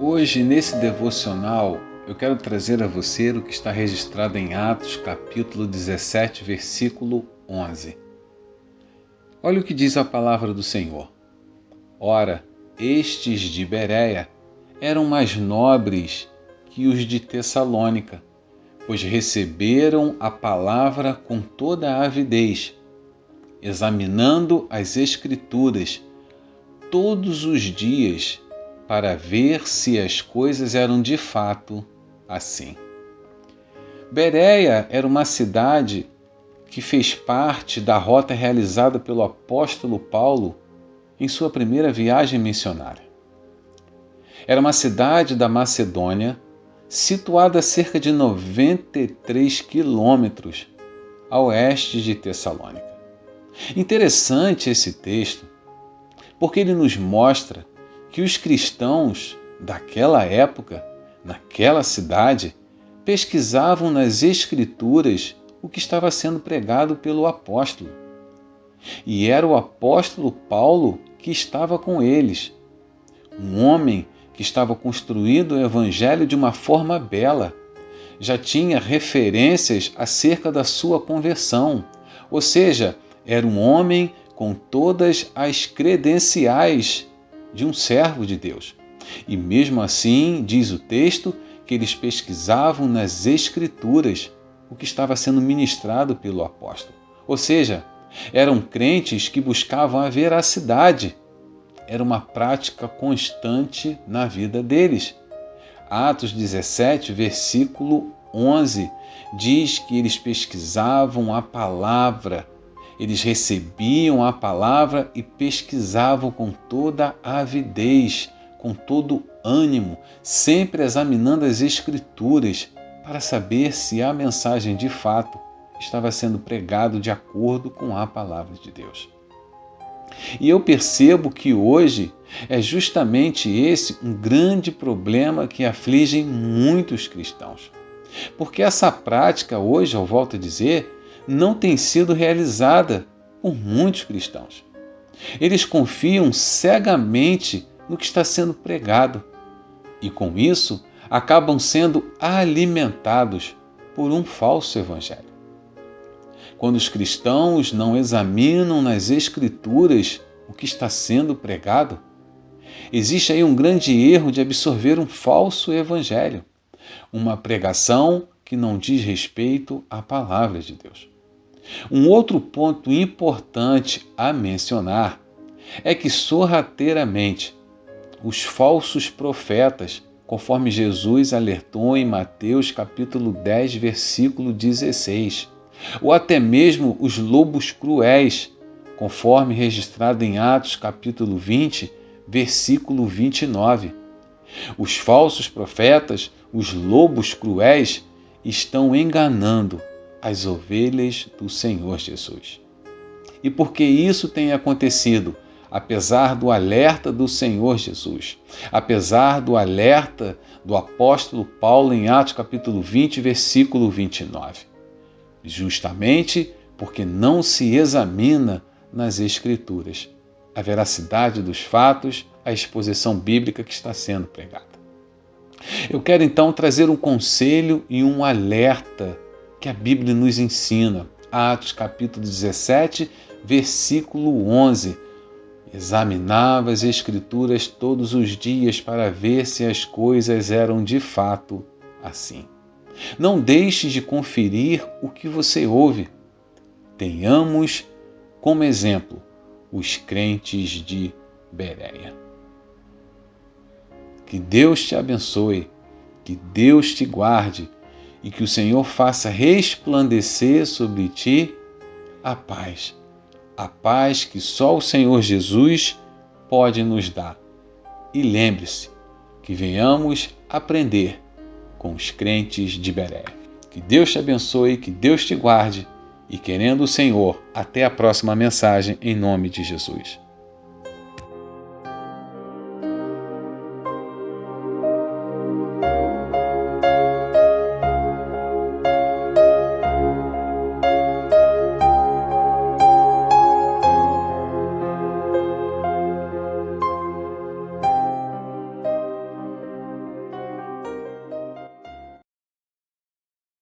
Hoje, nesse devocional, eu quero trazer a você o que está registrado em Atos, capítulo 17, versículo 11. Olha o que diz a palavra do Senhor. Ora, estes de Bereia eram mais nobres que os de Tessalônica, pois receberam a palavra com toda a avidez, examinando as Escrituras todos os dias, para ver se as coisas eram de fato assim. Bereia era uma cidade que fez parte da rota realizada pelo apóstolo Paulo em sua primeira viagem missionária. Era uma cidade da Macedônia, situada a cerca de 93 quilômetros a oeste de Tessalônica. Interessante esse texto, porque ele nos mostra que os cristãos daquela época, naquela cidade, pesquisavam nas Escrituras o que estava sendo pregado pelo apóstolo. E era o apóstolo Paulo que estava com eles, um homem que estava construindo o evangelho de uma forma bela. Já tinha referências acerca da sua conversão, ou seja, era um homem com todas as credenciais de um servo de Deus. E mesmo assim, diz o texto, que eles pesquisavam nas Escrituras o que estava sendo ministrado pelo apóstolo. Ou seja, eram crentes que buscavam a veracidade. Era uma prática constante na vida deles. Atos 17, versículo 11, diz que eles pesquisavam a palavra. Eles recebiam a palavra e pesquisavam com toda a avidez, com todo ânimo, sempre examinando as Escrituras para saber se a mensagem de fato estava sendo pregada de acordo com a palavra de Deus. E eu percebo que hoje é justamente esse um grande problema que aflige muitos cristãos. Porque essa prática hoje, eu volto a dizer, não tem sido realizada por muitos cristãos. Eles confiam cegamente no que está sendo pregado e, com isso, acabam sendo alimentados por um falso evangelho. Quando os cristãos não examinam nas Escrituras o que está sendo pregado, existe aí um grande erro de absorver um falso evangelho, uma pregação que não diz respeito à palavra de Deus. Um outro ponto importante a mencionar é que sorrateiramente os falsos profetas, conforme Jesus alertou em Mateus capítulo 10, versículo 16, ou até mesmo os lobos cruéis, conforme registrado em Atos capítulo 20, versículo 29. Os falsos profetas, os lobos cruéis, estão enganando as ovelhas do Senhor Jesus. E por que isso tem acontecido? Apesar do alerta do Senhor Jesus, apesar do alerta do apóstolo Paulo em Atos capítulo 20, versículo 29. Justamente porque não se examina nas Escrituras a veracidade dos fatos, a exposição bíblica que está sendo pregada. Eu quero então trazer um conselho e um alerta que a Bíblia nos ensina. Atos capítulo 17, versículo 11. Examinava as Escrituras todos os dias para ver se as coisas eram de fato assim. Não deixe de conferir o que você ouve. Tenhamos como exemplo os crentes de Bereia. Que Deus te abençoe, que Deus te guarde e que o Senhor faça resplandecer sobre ti a paz que só o Senhor Jesus pode nos dar. E lembre-se que venhamos aprender com os crentes de Bereia. Que Deus te abençoe, que Deus te guarde e, querendo o Senhor, até a próxima mensagem em nome de Jesus.